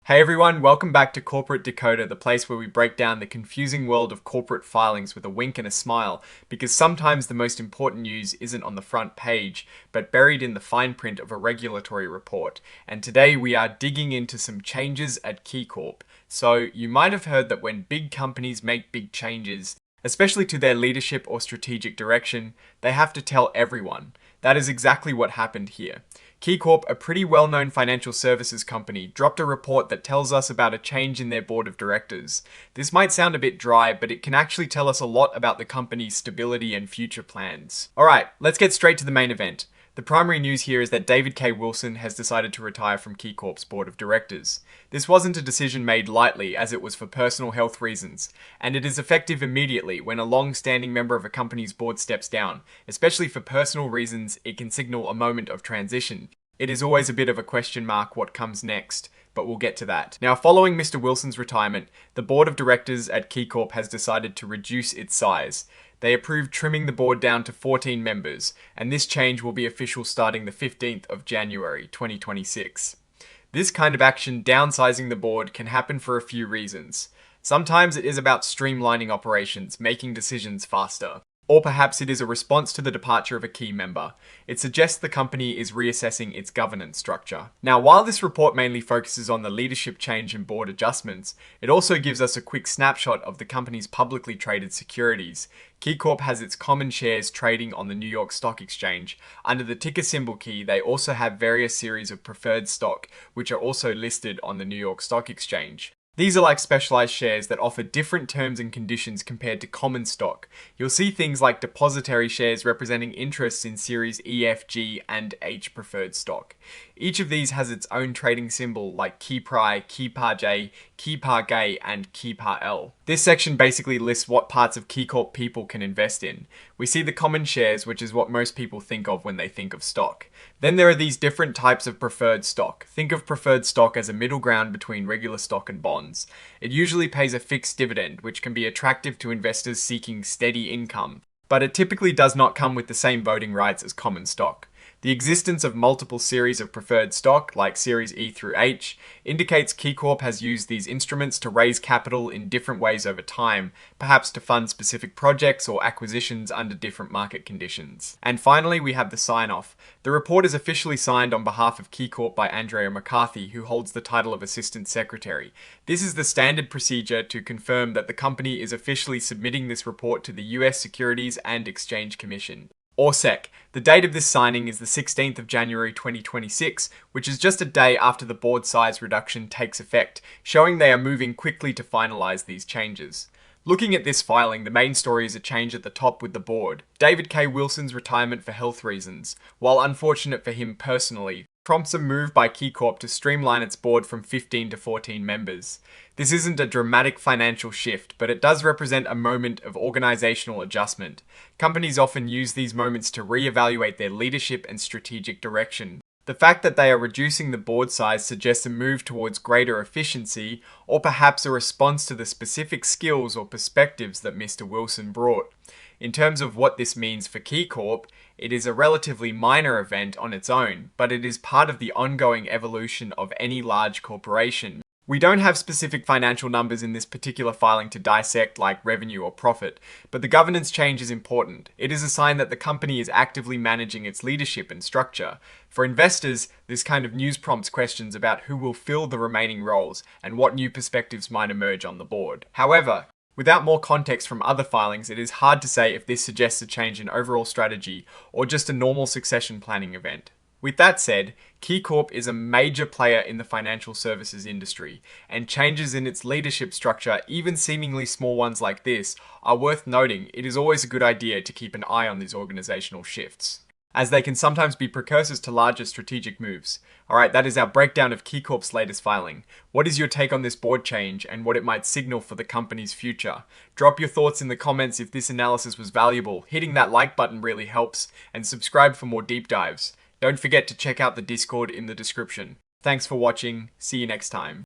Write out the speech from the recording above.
Hey everyone, welcome back to Corporate Decoder, the place where we break down the confusing world of corporate filings with a wink and a smile, because sometimes the most important news isn't on the front page, but buried in the fine print of a regulatory report. And today we are digging into some changes at KeyCorp. So you might have heard that when big companies make big changes, especially to their leadership or strategic direction, they have to tell everyone. That is exactly what happened here. KeyCorp, a pretty well-known financial services company, dropped a report that tells us about a change in their board of directors. This might sound a bit dry, but it can actually tell us a lot about the company's stability and future plans. Alright, let's get straight to the main event. The primary news here is that David K. Wilson has decided to retire from KeyCorp's board of directors. This wasn't a decision made lightly, as it was for personal health reasons, and it is effective immediately when a long-standing member of a company's board steps down. Especially for personal reasons, it can signal a moment of transition. It is always a bit of a question mark what comes next, but we'll get to that. Now, following Mr. Wilson's retirement, the board of directors at KeyCorp has decided to reduce its size. They approved trimming the board down to 14 members, and this change will be official starting the 15th of January 2026. This kind of action, downsizing the board, can happen for a few reasons. Sometimes it is about streamlining operations, making decisions faster. Or perhaps it is a response to the departure of a key member. It suggests the company is reassessing its governance structure. Now, while this report mainly focuses on the leadership change and board adjustments, it also gives us a quick snapshot of the company's publicly traded securities. KeyCorp has its common shares trading on the New York Stock Exchange. Under the ticker symbol key, they also have various series of preferred stock, which are also listed on the New York Stock Exchange. These are like specialized shares that offer different terms and conditions compared to common stock. You'll see things like depository shares representing interests in series E, F, G, and H preferred stock. Each of these has its own trading symbol like KeyPri, KeyParJ, KeyParGay, and KeyParL. This section basically lists what parts of KeyCorp people can invest in. We see the common shares, which is what most people think of when they think of stock. Then there are these different types of preferred stock. Think of preferred stock as a middle ground between regular stock and bonds. It usually pays a fixed dividend, which can be attractive to investors seeking steady income, but it typically does not come with the same voting rights as common stock. The existence of multiple series of preferred stock, like Series E through H, indicates KeyCorp has used these instruments to raise capital in different ways over time, perhaps to fund specific projects or acquisitions under different market conditions. And finally, we have the sign-off. The report is officially signed on behalf of KeyCorp by Andrea McCarthy, who holds the title of Assistant Secretary. This is the standard procedure to confirm that the company is officially submitting this report to the US Securities and Exchange Commission, or SEC. The date of this signing is the 16th of January 2026, which is just a day after the board size reduction takes effect, showing they are moving quickly to finalize these changes. Looking at this filing, the main story is a change at the top with the board. David K. Wilson's retirement for health reasons, while unfortunate for him personally, prompts a move by KeyCorp to streamline its board from 15 to 14 members. This isn't a dramatic financial shift, but it does represent a moment of organizational adjustment. Companies often use these moments to reevaluate their leadership and strategic direction. The fact that they are reducing the board size suggests a move towards greater efficiency, or perhaps a response to the specific skills or perspectives that Mr. Wilson brought. In terms of what this means for KeyCorp, it is a relatively minor event on its own, but it is part of the ongoing evolution of any large corporation. We don't have specific financial numbers in this particular filing to dissect, like revenue or profit, but the governance change is important. It is a sign that the company is actively managing its leadership and structure. For investors, this kind of news prompts questions about who will fill the remaining roles and what new perspectives might emerge on the board. However, without more context from other filings, it is hard to say if this suggests a change in overall strategy or just a normal succession planning event. With that said, KeyCorp is a major player in the financial services industry, and changes in its leadership structure, even seemingly small ones like this, are worth noting. It is always a good idea to keep an eye on these organizational shifts, as they can sometimes be precursors to larger strategic moves. Alright, that is our breakdown of KeyCorp's latest filing. What is your take on this board change and what it might signal for the company's future? Drop your thoughts in the comments if this analysis was valuable. Hitting that like button really helps, and subscribe for more deep dives. Don't forget to check out the Discord in the description. Thanks for watching. See you next time.